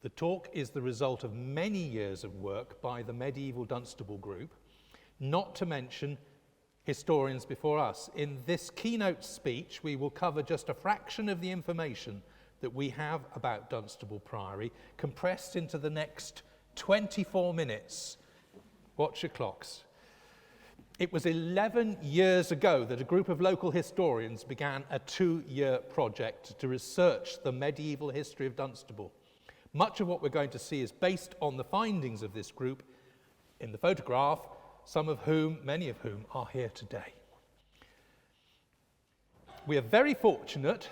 The talk is the result of many years of work by the medieval Dunstable group, not to mention historians before us. In this keynote speech, we will cover just a fraction of the information that we have about Dunstable Priory, compressed into the next 24 minutes. Watch your clocks. It was 11 years ago that a group of local historians began a 2-year project to research the medieval history of Dunstable. Much of what we're going to see is based on the findings of this group in the photograph, many of whom are here today. We are very fortunate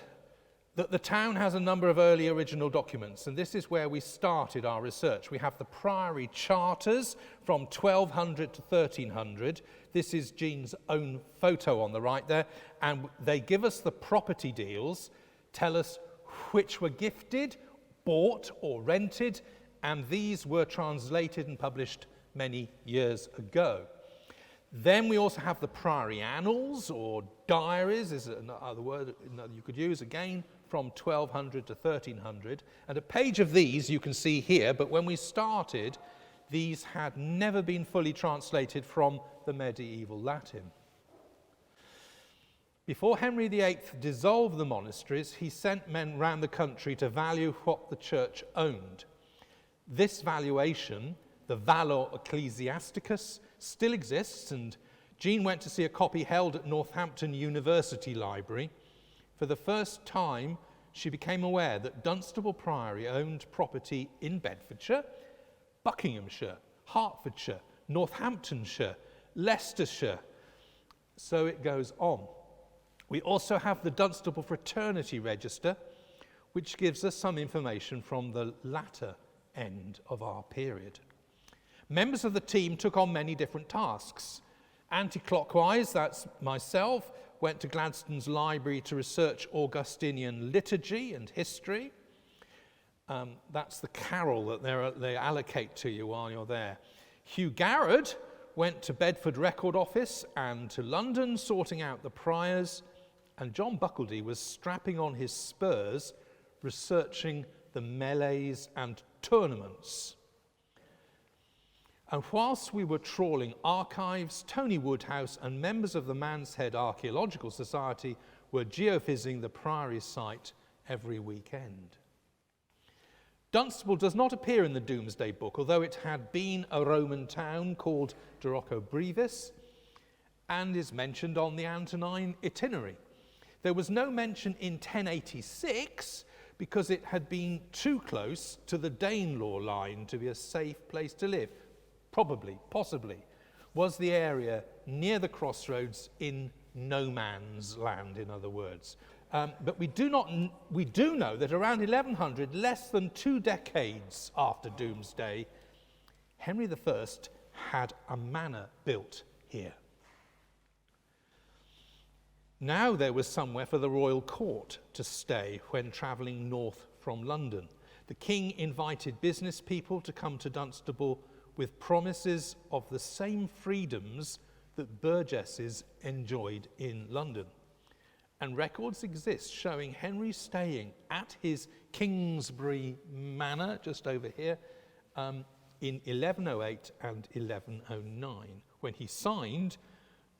that the town has a number of early original documents, and this is where we started our research. We have the Priory charters from 1200 to 1300. This is Jean's own photo on the right there, and they give us the property deals, tell us which were gifted, bought or rented, and these were translated and published many years ago. Then we also have the Priory annals, or diaries is another word you could use, again from 1200 to 1300. And a page of these you can see here, but when we started, these had never been fully translated from the medieval Latin. Before Henry VIII dissolved the monasteries, he sent men round the country to value what the church owned. This valuation, the Valor Ecclesiasticus, still exists, and Jean went to see a copy held at Northampton University Library. For the first time, she became aware that Dunstable Priory owned property in Bedfordshire, Buckinghamshire, Hertfordshire, Northamptonshire, Leicestershire. So it goes on. We also have the Dunstable Fraternity Register, which gives us some information from the latter end of our period. Members of the team took on many different tasks. Anti-clockwise, that's myself, went to Gladstone's library to research Augustinian liturgy and history. That's the carol that they allocate to you while you're there. Hugh Garrard went to Bedford Record Office and to London, sorting out the priors, and John Buckledy was strapping on his spurs, researching the melees and tournaments. And whilst we were trawling archives, Tony Woodhouse and members of the Man's Head Archaeological Society were geophysing the Priory site every weekend. Dunstable does not appear in the Domesday Book, although it had been a Roman town called Doroco Brevis and is mentioned on the Antonine itinerary. There was no mention in 1086 because it had been too close to the Danelaw line to be a safe place to live. Possibly, was the area near the crossroads in no man's land, in other words. But we do know that around 1100, less than 2 decades after Doomsday, Henry I had a manor built here. Now there was somewhere for the royal court to stay when travelling north from London. The king invited business people to come to Dunstable with promises of the same freedoms that burgesses enjoyed in London. And records exist showing Henry staying at his Kingsbury Manor, just over here, in 1108 and 1109, when he signed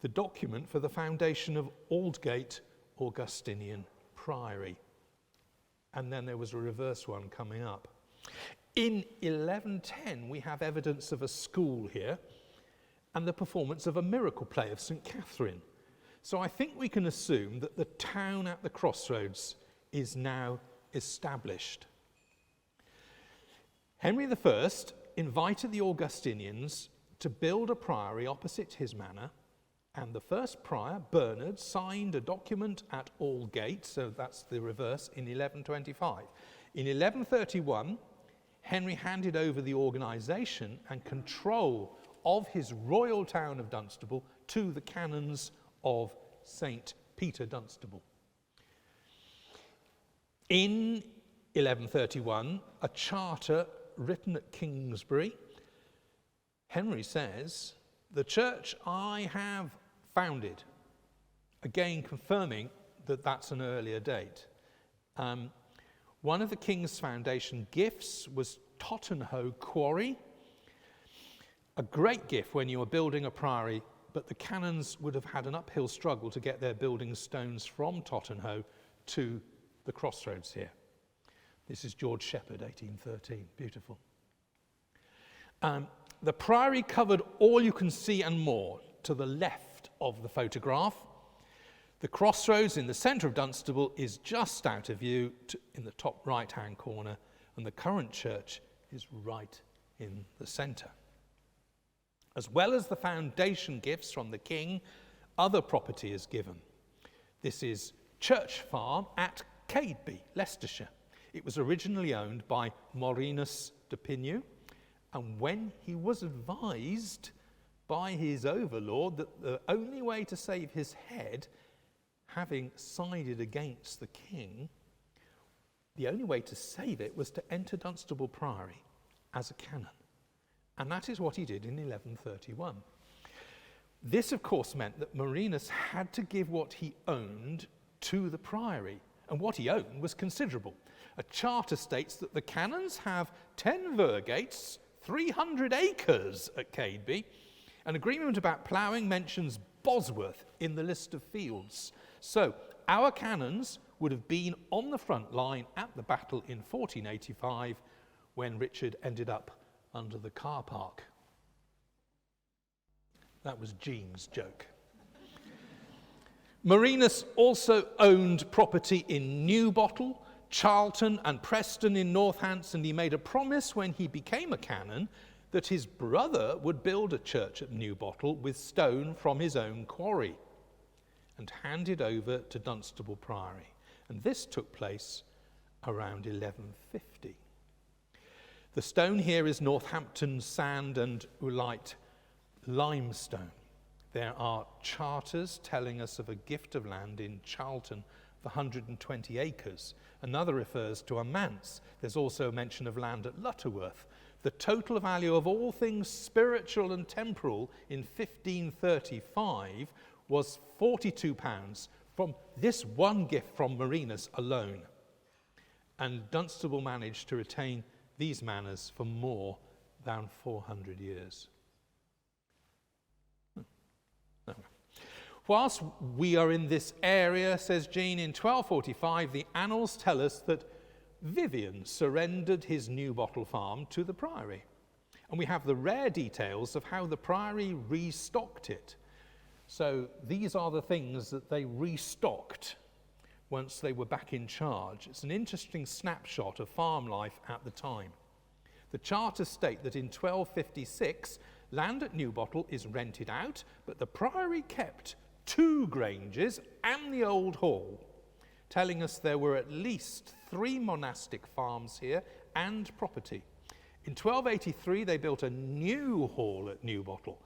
the document for the foundation of Aldgate Augustinian Priory. And then there was a reverse one coming up. In 1110, we have evidence of a school here and the performance of a miracle play of St. Catherine. So I think we can assume that the town at the crossroads is now established. Henry I invited the Augustinians to build a priory opposite his manor, and the first prior, Bernard, signed a document at Aldgate, so that's the reverse, in 1125. In 1131, Henry handed over the organisation and control of his royal town of Dunstable to the canons of St. Peter Dunstable. In 1131, a charter written at Kingsbury, Henry says, "The church I have founded," again confirming that that's an earlier date, One of the king's foundation gifts was Tottenham Quarry, a great gift when you were building a priory, but the canons would have had an uphill struggle to get their building stones from Tottenham to the crossroads here. This is George Shepherd, 1813. Beautiful. The priory covered all you can see and more to the left of the photograph. The crossroads in the centre of Dunstable is just out of view in the top right-hand corner, and the current church is right in the centre. As well as the foundation gifts from the king, other property is given. This is Church Farm at Cadeby, Leicestershire. It was originally owned by Marinus de Pinu, and when he was advised by his overlord that the only way to save his head, having sided against the king, the only way to save it was to enter Dunstable Priory as a canon. And that is what he did in 1131. This, of course, meant that Marinus had to give what he owned to the priory, and what he owned was considerable. A charter states that the canons have 10 virgates, 300 acres at Cadeby. An agreement about ploughing mentions Bosworth in the list of fields. So our canons would have been on the front line at the battle in 1485 when Richard ended up under the car park. That was Jean's joke. Marinus also owned property in Newbottle, Charlton and Preston in Northants, and he made a promise when he became a canon that his brother would build a church at Newbottle with stone from his own quarry and hand it over to Dunstable Priory. And this took place around 1150. The stone here is Northampton sand and Oolite limestone. There are charters telling us of a gift of land in Charlton of 120 acres. Another refers to a manse. There's also a mention of land at Lutterworth. The total value of all things spiritual and temporal in 1535 was £42 from this one gift from Marinus alone. And Dunstable managed to retain these manors for more than 400 years. No. Whilst we are in this area, says Jean, in 1245, the annals tell us that Vivian surrendered his Newbottle farm to the priory. And we have the rare details of how the priory restocked it. So these are the things that they restocked once they were back in charge. It's an interesting snapshot of farm life at the time. The charters state that in 1256, land at Newbottle is rented out, but the priory kept 2 granges and the old hall, telling us there were at least 3 monastic farms here and property. In 1283, they built a new hall at Newbottle.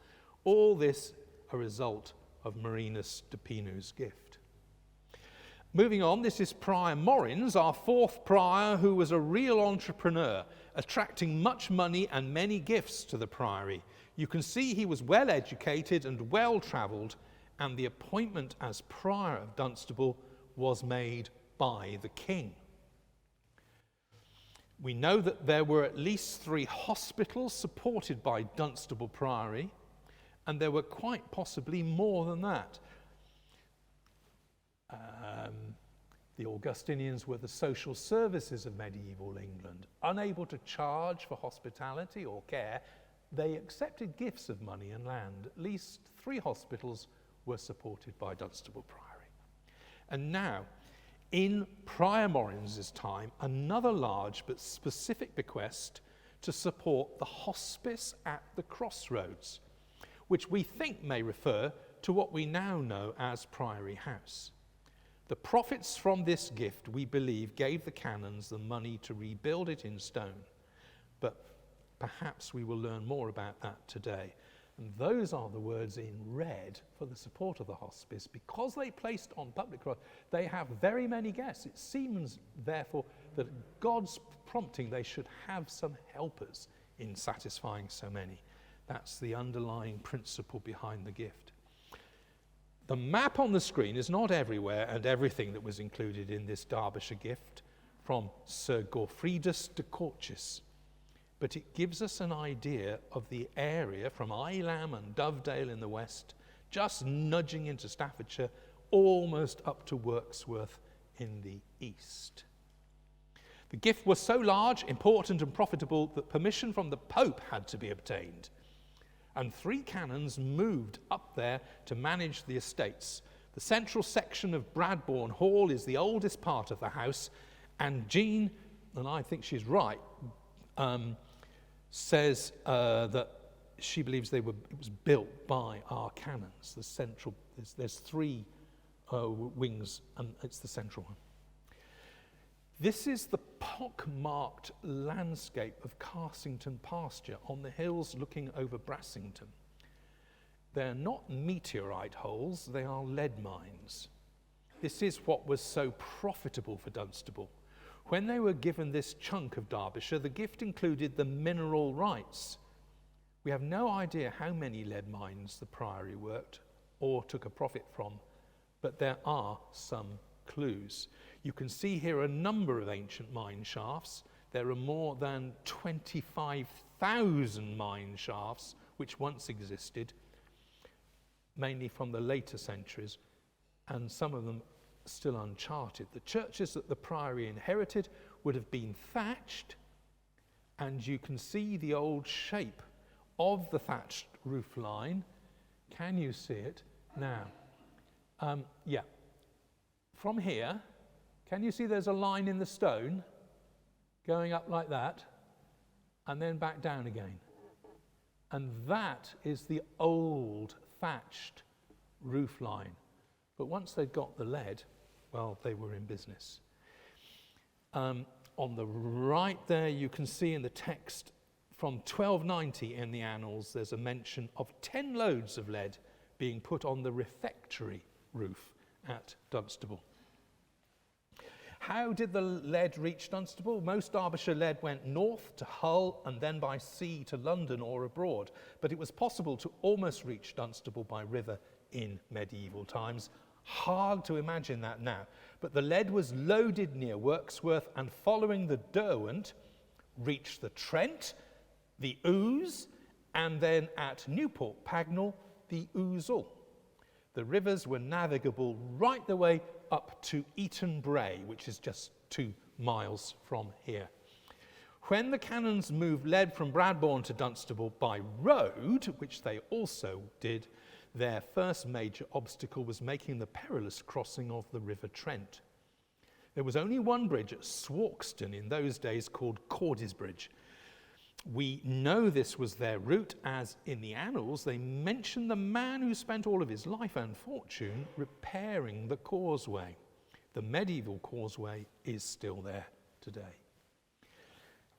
All this a result of Marinus de Pinu's gift. Moving on, this is Prior Morins, our 4th prior, who was a real entrepreneur, attracting much money and many gifts to the priory. You can see he was well educated and well travelled, and the appointment as prior of Dunstable was made by the king. We know that there were at least 3 hospitals supported by Dunstable Priory, and there were quite possibly more than that. The Augustinians were the social services of medieval England. Unable to charge for hospitality or care, they accepted gifts of money and land. At least 3 hospitals were supported by Dunstable Priory. And now, in Prior Morins' time, another large but specific bequest to support the hospice at the crossroads, which we think may refer to what we now know as Priory House. The profits from this gift, we believe, gave the canons the money to rebuild it in stone, but perhaps we will learn more about that today. And those are the words in red for the support of the hospice. Because they placed on public cross, they have very many guests. It seems, therefore, that God's prompting they should have some helpers in satisfying so many. That's the underlying principle behind the gift. The map on the screen is not everywhere and everything that was included in this Derbyshire gift from Sir Gorfridus de Courchis, but it gives us an idea of the area from Eyelam and Dovedale in the west, just nudging into Staffordshire, almost up to Wirksworth in the east. The gift was so large, important and profitable that permission from the Pope had to be obtained, and 3 canons moved up there to manage the estates. The central section of Bradbourne Hall is the oldest part of the house, and Jean, and I think she's right, says that she believes it was built by our canons. The central, there's 3 wings, and it's the central one. This is the pock-marked landscape of Carsington pasture on the hills looking over Brassington. They're not meteorite holes, they are lead mines. This is what was so profitable for Dunstable. When they were given this chunk of Derbyshire, the gift included the mineral rights. We have no idea how many lead mines the Priory worked or took a profit from, but there are some clues. You can see here a number of ancient mine shafts. There are more than 25,000 mine shafts which once existed, mainly from the later centuries, and some of them still uncharted. The churches that the Priory inherited would have been thatched, and you can see the old shape of the thatched roof line. Can you see it now? Yeah. From here, can you see there's a line in the stone going up like that and then back down again? And that is the old thatched roof line. But once they'd got the lead, well, they were in business. On the right there, you can see in the text from 1290 in the Annals, there's a mention of 10 loads of lead being put on the refectory roof at Dunstable. How did the lead reach Dunstable? Most Derbyshire lead went north to Hull and then by sea to London or abroad, but it was possible to almost reach Dunstable by river in medieval times. Hard to imagine that now, but the lead was loaded near Wirksworth and following the Derwent reached the Trent, the Ouse, and then at Newport Pagnell, the Ousel. The rivers were navigable right the way up to Eaton Bray, which is just 2 miles from here. When the canons moved lead from Bradbourne to Dunstable by road, which they also did, their first major obstacle was making the perilous crossing of the River Trent. There was only one bridge at Swarkston in those days called Cordy's Bridge. We know this was their route, as in the Annals they mention the man who spent all of his life and fortune repairing the causeway. The medieval causeway is still there today.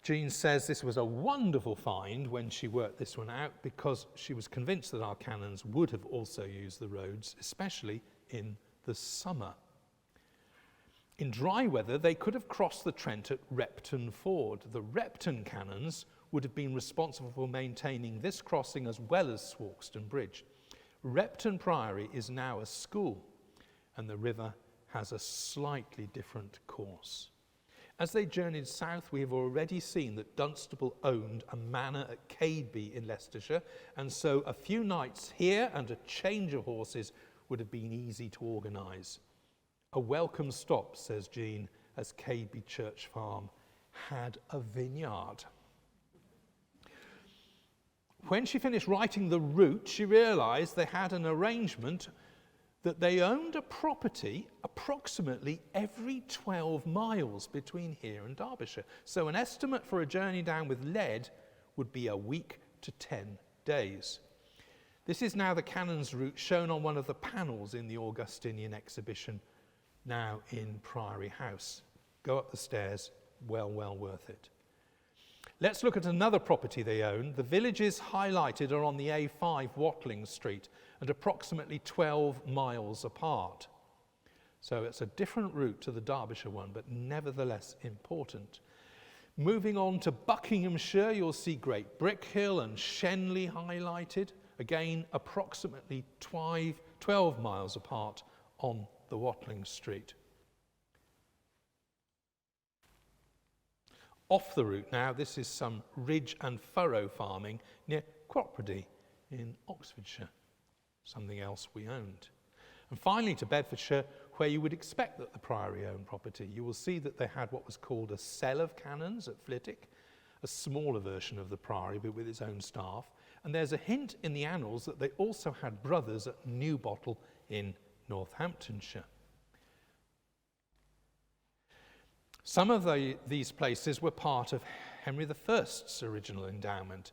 Jean says this was a wonderful find when she worked this one out, because she was convinced that our canons would have also used the roads, especially in the summer. In dry weather, they could have crossed the Trent at Repton Ford. The Repton canons would have been responsible for maintaining this crossing as well as Swarkston Bridge. Repton Priory is now a school, and the river has a slightly different course. As they journeyed south, we have already seen that Dunstable owned a manor at Cadeby in Leicestershire, and so a few nights here and a change of horses would have been easy to organise. A welcome stop, says Jean, as Cadeby Church Farm had a vineyard. When she finished writing the route, she realised they had an arrangement that they owned a property approximately every 12 miles between here and Derbyshire. So an estimate for a journey down with lead would be a week to 10 days. This is now the canon's route shown on one of the panels in the Augustinian exhibition, now in Priory House. Go up the stairs, well worth it. Let's look at another property they own. The villages highlighted are on the A5 Watling Street and approximately 12 miles apart. So it's a different route to the Derbyshire one, but nevertheless important. Moving on to Buckinghamshire, you'll see Great Brickhill and Shenley highlighted, again approximately 12 miles apart on the Watling Street. Off the route now, this is some ridge and furrow farming near Cropredy in Oxfordshire, something else we owned. And finally to Bedfordshire, where you would expect that the Priory owned property. You will see that they had what was called a cell of cannons at Flitwick, a smaller version of the Priory but with its own staff. And there's a hint in the annals that they also had brothers at Newbottle in Northamptonshire. Some of these places were part of Henry I's original endowment.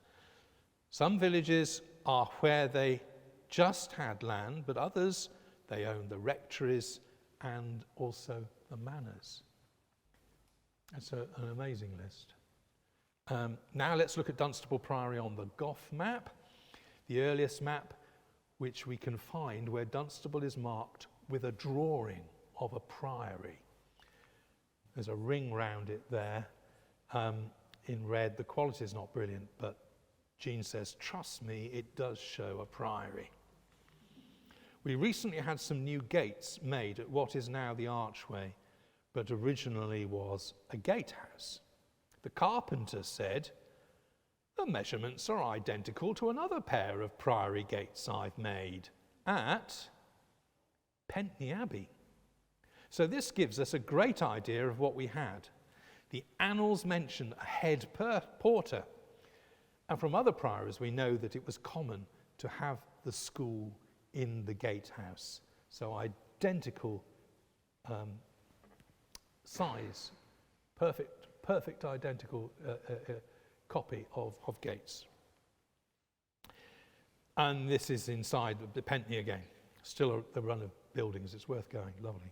Some villages are where they just had land, but others, they owned the rectories and also the manors. That's an amazing list. Now let's look at Dunstable Priory on the Gough map, the earliest map which we can find where Dunstable is marked with a drawing of a priory. There's a ring round it there in red. The quality is not brilliant, but Jean says, trust me, it does show a priory. We recently had some new gates made at what is now the archway, but originally was a gatehouse. The carpenter said, the measurements are identical to another pair of priory gates I've made at Pentney Abbey. So this gives us a great idea of what we had. The annals mention a head porter, and from other priories we know that it was common to have the school in the gatehouse. So identical size, perfect identical copy of gates. And this is inside the Pentney again. Still the run of buildings, it's worth going, lovely.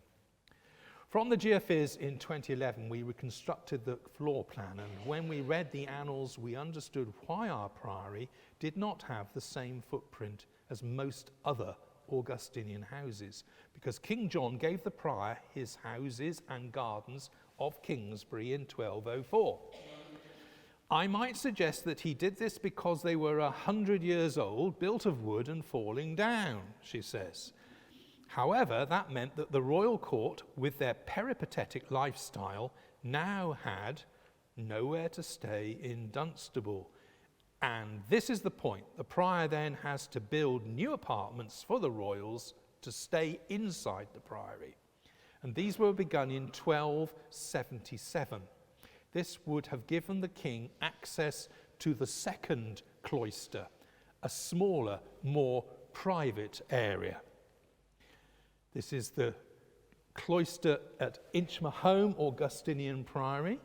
From the GeoPhys in 2011, we reconstructed the floor plan, and when we read the annals, we understood why our priory did not have the same footprint as most other Augustinian houses, because King John gave the prior his houses and gardens of Kingsbury in 1204. I might suggest that he did this because they were 100 years old, built of wood and falling down, she says. However, that meant that the royal court, with their peripatetic lifestyle, now had nowhere to stay in Dunstable. And this is the point. The prior then has to build new apartments for the royals to stay inside the priory. And these were begun in 1277. This would have given the king access to the second cloister, a smaller, more private area. This is the cloister at Inchmahome Augustinian Priory.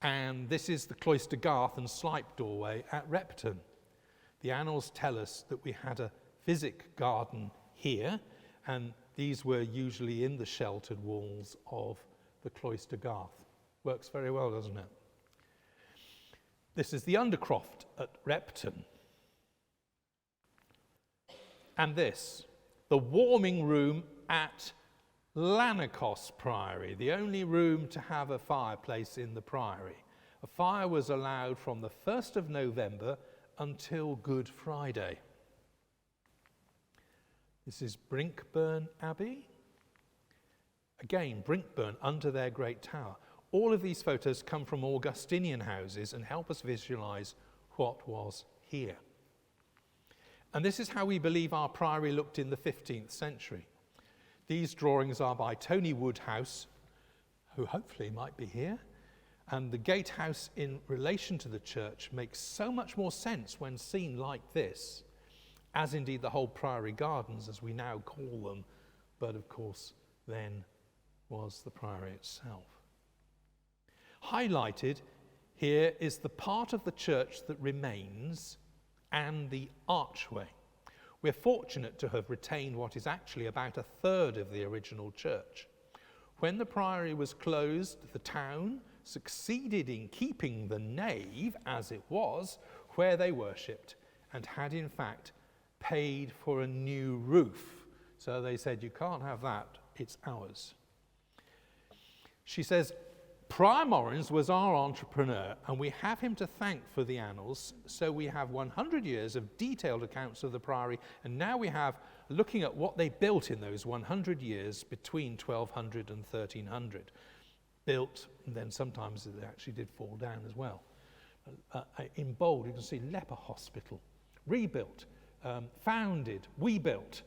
And this is the cloister garth and slipe doorway at Repton. The annals tell us that we had a physic garden here, and these were usually in the sheltered walls of the cloister garth. Works very well, doesn't it? This is the undercroft at Repton. And this, the warming room at Lanercost Priory, the only room to have a fireplace in the priory. A fire was allowed from the 1st of November until Good Friday. This is Brinkburn Abbey. Again, Brinkburn under their great tower. All of these photos come from Augustinian houses and help us visualize what was here. And this is how we believe our priory looked in the 15th century. These drawings are by Tony Woodhouse, who hopefully might be here. And the gatehouse in relation to the church makes so much more sense when seen like this, as indeed the whole priory gardens, as we now call them, but of course then was the priory itself. Highlighted here is the part of the church that remains and the archway. We're fortunate to have retained what is actually about 1/3 of the original church. When the priory was closed, the town succeeded in keeping the nave as it was, where they worshipped, and had in fact paid for a new roof. So they said, you can't have that, it's ours. She says, Prior Morins was our entrepreneur, and we have him to thank for the annals. So we have 100 years of detailed accounts of the priory, and now we have looking at what they built in those 100 years between 1200 and 1300. built, and then sometimes they actually did fall down as well. In bold, you can see leper hospital, rebuilt, founded, we built,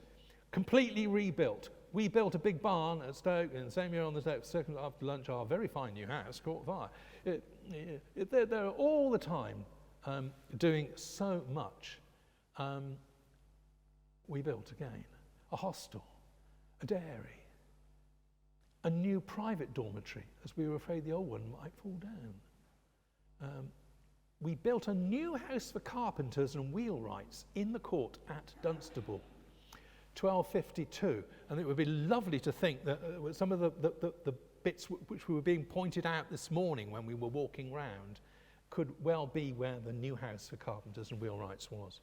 completely rebuilt. We built a big barn at Stoke, and the same year on the second after lunch, our very fine new house caught fire. They're all the time doing so much. We built again a hostel, a dairy, a new private dormitory, as we were afraid the old one might fall down. We built a new house for carpenters and wheelwrights in the court at Dunstable, 1252. And it would be lovely to think that some of the bits which were being pointed out this morning when we were walking round could well be where the new house for carpenters and wheelwrights was.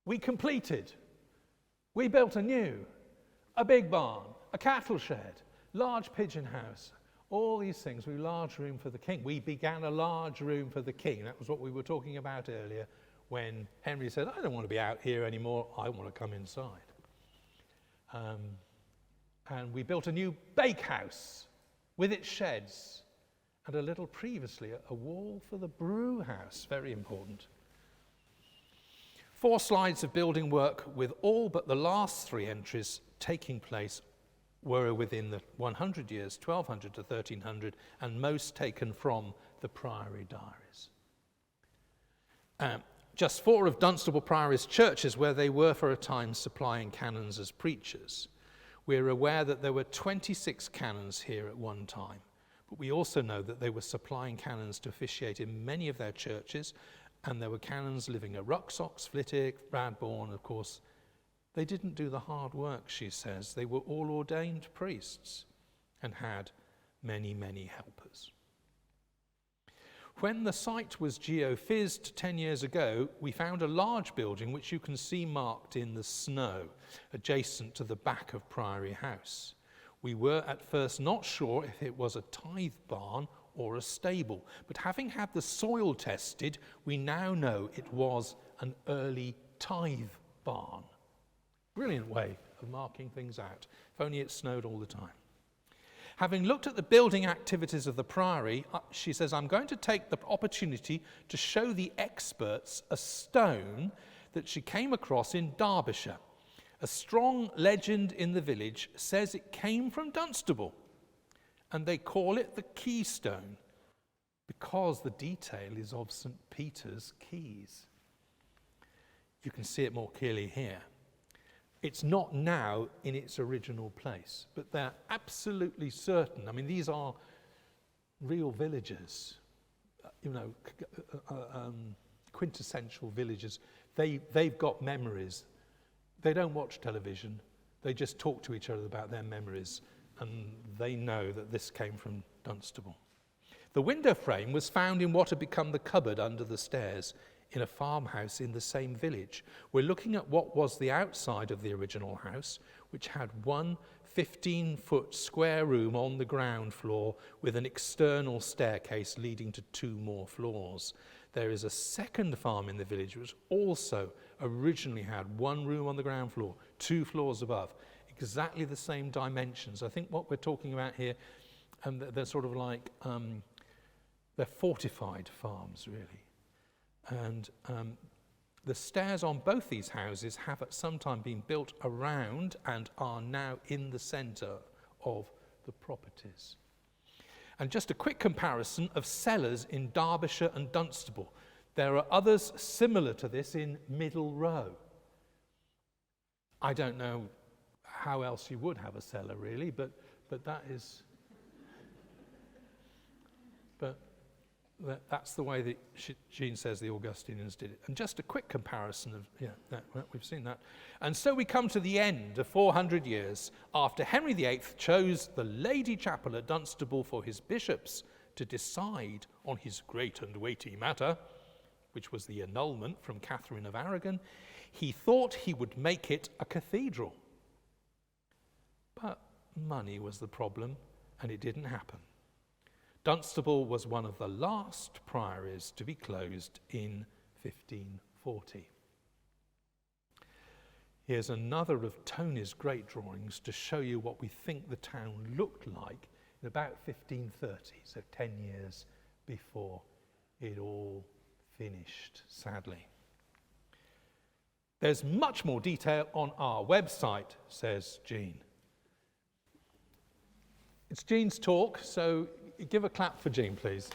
We completed. We built anew a big barn, a cattle shed, large pigeon house, all these things. We large room for the king. We began a large room for the king. That was what we were talking about earlier when Henry said, I don't want to be out here anymore, I want to come inside. And we built a new bakehouse with its sheds, and a little previously a wall for the brew house, very important. 4 slides of building work with all but the last 3 entries taking place were within the 100 years, 1200 to 1300, and most taken from the Priory diaries. Just 4 of Dunstable Priory's churches where they were for a time supplying canons as preachers. We're aware that there were 26 canons here at one time, but we also know that they were supplying canons to officiate in many of their churches, and there were canons living at Ruxox, Flitwick, Radbourne, of course. They didn't do the hard work, she says. They were all ordained priests and had many, many helpers. When the site was geophysed 10 years ago, we found a large building which you can see marked in the snow, adjacent to the back of Priory House. We were at first not sure if it was a tithe barn or a stable, but having had the soil tested, we now know it was an early tithe barn. Brilliant way of marking things out, if only it snowed all the time. Having looked at the building activities of the Priory, she says, I'm going to take the opportunity to show the experts a stone that she came across in Derbyshire. A strong legend in the village says it came from Dunstable, and they call it the Keystone because the detail is of St. Peter's keys. You can see it more clearly here. It's not now in its original place, but they're absolutely certain. I mean, these are real villages, quintessential villages. They've got memories. They don't watch television. They just talk to each other about their memories, and they know that this came from Dunstable. The window frame was found in what had become the cupboard under the stairs in a farmhouse in the same village. We're looking at what was the outside of the original house, which had one 15-foot square room on the ground floor with an external staircase leading to 2 more floors. There is a second farm in the village which also originally had 1 room on the ground floor, 2 floors above, exactly the same dimensions. I think what we're talking about here, they're sort of like, they're fortified farms, really. And the stairs on both these houses have at some time been built around and are now in the centre of the properties. And just a quick comparison of cellars in Derbyshire and Dunstable. There are others similar to this in Middle Row. I don't know how else you would have a cellar, really, but that is... But that's the way that Jean says the Augustinians did it. And just a quick comparison of, we've seen that. And so we come to the end of 400 years after Henry VIII chose the Lady Chapel at Dunstable for his bishops to decide on his great and weighty matter, which was the annulment from Catherine of Aragon. He thought he would make it a cathedral. But money was the problem, and it didn't happen. Dunstable was one of the last priories to be closed in 1540. Here's another of Tony's great drawings to show you what we think the town looked like in about 1530, so 10 years before it all finished, sadly. There's much more detail on our website, says Jean. It's Jean's talk, so give a clap for Jean, please.